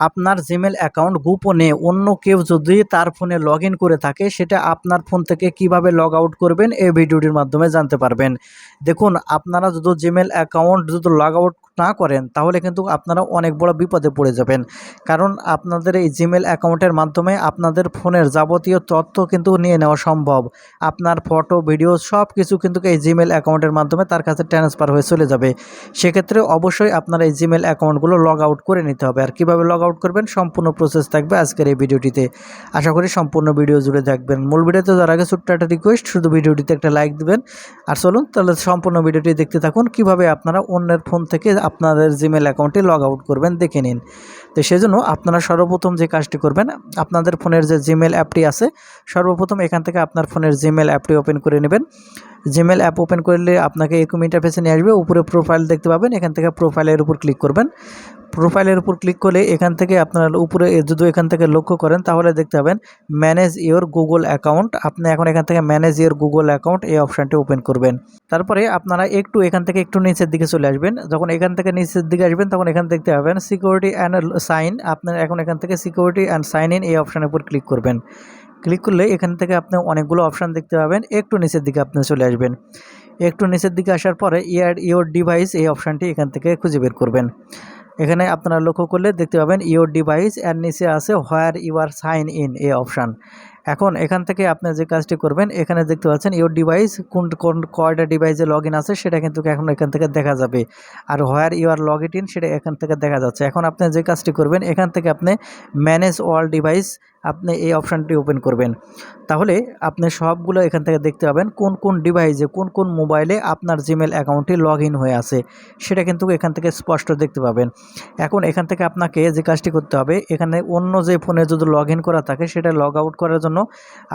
আপনার Gmail account গোপনে অন্য কেউ যদি তার ফোনে লগ ইন করে থাকে সেটা আপনার ফোন থেকে কিভাবে লগ আউট করবেন এই ভিডিওটির মাধ্যমে জানতে পারবেন। দেখুন, আপনারা যদি জিমেল অ্যাকাউন্ট যদি লগ আউট না করেন তাহলে কিন্তু আপনারা অনেক বড় বিপদে পড়ে যাবেন। কারণ আপনাদের এই জিমেল অ্যাকাউন্টের মাধ্যমে আপনাদের ফোনের যাবতীয় তথ্য কিন্তু নিয়ে নেওয়া সম্ভব। আপনার ফটো, ভিডিও সব কিছু কিন্তু এই জিমেল অ্যাকাউন্টের মাধ্যমে তার কাছে ট্রান্সফার হয়ে চলে যাবে। সেক্ষেত্রে অবশ্যই আপনার এই জিমেল অ্যাকাউন্টগুলো লগ আউট করে নিতে হবে। আর কীভাবে লগ আউট করবেন সম্পূর্ণ প্রসেস থাকবে আজকের এই ভিডিওটিতে। আশা করি সম্পূর্ণ ভিডিও জুড়ে থাকবেন। মূল ভিডিওতে যাওয়ার আগে ছোট্ট একটা রিকোয়েস্ট, শুধু ভিডিওটিতে একটা লাইক দিবেন। আর চলুন তাহলে সম্পূর্ণ ভিডিওটি দেখতে থাকুন, কিভাবে আপনারা অন্যের ফোন থেকে আপনাদের জিমেল অ্যাকাউন্টে লগ আউট করবেন দেখে নিন। তো সেজন্য আপনারা সর্বপ্রথম যে কাজটি করবেন, আপনাদের ফোনের যে জিমেল অ্যাপটি আছে সর্বপ্রথম এখান থেকে আপনার ফোনের জিমেল অ্যাপটি ওপেন করে নেবেন। জিমেল অ্যাপ ওপেন করলে আপনাকে এরকম ইন্টারফেসে নিয়ে আসবে। উপরে প্রোফাইল দেখতে পাবেন, এখান থেকে প্রোফাইলের উপর ক্লিক করবেন। প্রোফাইলের উপর ক্লিক করলে এখান থেকে আপনারা উপরে যদি এখান থেকে লক্ষ্য করেন তাহলে দেখতে পাবেন ম্যানেজ ইওর গুগল অ্যাকাউন্ট। আপনি এখন এখান থেকে ম্যানেজ ইওর গুগল অ্যাকাউন্ট এই অপশানটি ওপেন করবেন। তারপরে আপনারা এখান থেকে একটু নিচের দিকে চলে আসবেন। যখন এখান থেকে নিচের দিকে আসবেন তখন এখানে দেখতে পাবেন সিকিউরিটি অ্যান্ড সাইন। আপনার এখন এখান থেকে সিকিউরিটি অ্যান্ড সাইন ইন এই অপশানের উপর ক্লিক করবেন। ক্লিক করলে এখান থেকে আপনি অনেকগুলো অপশান দেখতে পাবেন। একটু নিচের দিকে আপনি চলে আসবেন। একটু নিচের দিকে আসার পরে ইয়ার ইওর ডিভাইস এই অপশানটি এখান থেকে খুঁজে বের করবেন। এখানে আপনারা লক্ষ্য করলে দেখতে পাবেন ইওর ডিভাইস, এর নিচে আছে where you are sign in এই অপশান। এখন এখান থেকে আপনি যে কাজটি করবেন, এখানে দেখতে পাচ্ছেন ইওর ডিভাইস কোন কয়টা ডিভাইসে লগ ইন আছে সেটা কিন্তু এখন এখান থেকে দেখা যাবে। আর where you are log in সেটা এখান থেকে দেখা যাচ্ছে। এখন আপনি যে কাজটি করবেন, এখান থেকে আপনি ম্যানেজ অল ডিভাইস আপনি এই অপশানটি ওপেন করবেন। তাহলে আপনি সবগুলো এখান থেকে দেখতে পাবেন কোন ডিভাইসে কোন মোবাইলে আপনার জিমেল অ্যাকাউন্টটি লগ ইন হয়ে আছে সেটা কিন্তু এখান থেকে স্পষ্ট দেখতে পাবেন। এখন এখান থেকে আপনাকে যে কাজটি করতে হবে, এখানে অন্য যে ফোনে যদি লগ ইন করা থাকে সেটা লগ আউট করার জন্য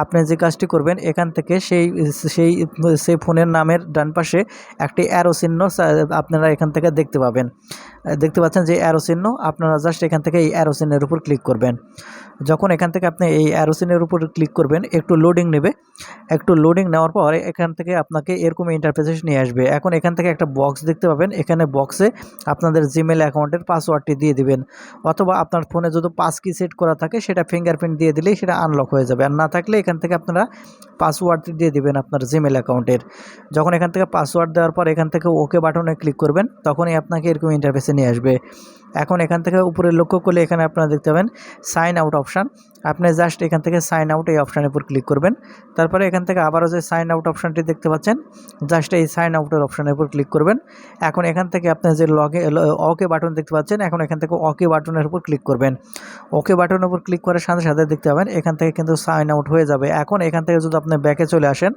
আপনি যে কাজটি করবেন, এখান থেকে সেই ফোনের নামের ডান পাশে একটি অ্যারো চিহ্ন আপনারা এখান থেকে দেখতে পাবেন। দেখতে পাচ্ছেন যে অ্যারো চিহ্ন, আপনারা জাস্ট এখান থেকে এই অ্যারো চিহ্নের উপর ক্লিক করবেন। যখন এখান থেকে আপনি এই অ্যারো চিহ্নের উপর ক্লিক করবেন, একটু লোডিং নেবে। একটু লোডিং নেওয়ার পর এখান থেকে আপনাকে এরকম ইন্টারফেসে নিয়ে আসবে। এখন এখান থেকে একটা বক্স দেখতে পাবেন, এখানে বক্সে আপনাদের জিমেল অ্যাকাউন্টের পাসওয়ার্ডটি দিয়ে দিবেন। অথবা আপনার ফোনে যদি পাস কি সেট করা থাকে সেটা ফিঙ্গারপ্রিন্ট দিয়ে দিলেই সেটা আনলক হয়ে যাবে। আর না থাকলে এখান থেকে আপনারা পাসওয়ার্ডটি দিয়ে দিবেন আপনার জিমেল অ্যাকাউন্টের। যখন এখান থেকে পাসওয়ার্ড দেওয়ার পর এখান থেকে ওকে বাটনে ক্লিক করবেন, তখনই আপনাকে এরকম ইন্টারফেসে নিয়ে আসবে। এখন এখান থেকে উপরে লক্ষ্য করলে এখানে আপনারা দেখতে পাবেন সাইন আউট অপশান। আপনি জাস্ট এখান থেকে সাইন আউট এই অপশানের উপর ক্লিক করবেন। তারপরে এখান থেকে আবারও যে সাইন আউট অপশানটি দেখতে পাচ্ছেন, জাস্ট এই সাইন আউটের অপশানের উপর ক্লিক করবেন। এখন এখান থেকে আপনি যে ওকে বাটন দেখতে পাচ্ছেন, এখন এখান থেকে ওকে বাটনের উপর ক্লিক করবেন। ওকে বাটনের উপর ক্লিক করার সাথে সাথে দেখতে পাবেন এখান থেকে কিন্তু সাইন আউট হয়ে যাবে। এখন এখান থেকে যদি আপনি ব্যাকে চলে আসেন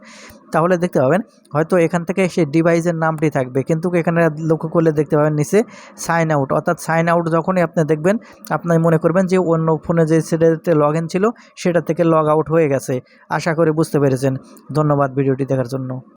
তাহলে দেখতে পাবেন হয়তো এখান থেকে সেই ডিভাইসের নামটি থাকবে, কিন্তু এখানে লক্ষ্য করলে দেখতে পাবেন নিচে সাইন আউট। অর্থাৎ সাইন আউট যখনই আপনি দেখবেন আপনি মনে করবেন যে অন্য ফোনে যে সেটাতে লগ ইন ছিল সেটা থেকে লগ আউট হয়ে গেছে। আশা করি বুঝতে পেরেছেন। ধন্যবাদ ভিডিওটি দেখার জন্য।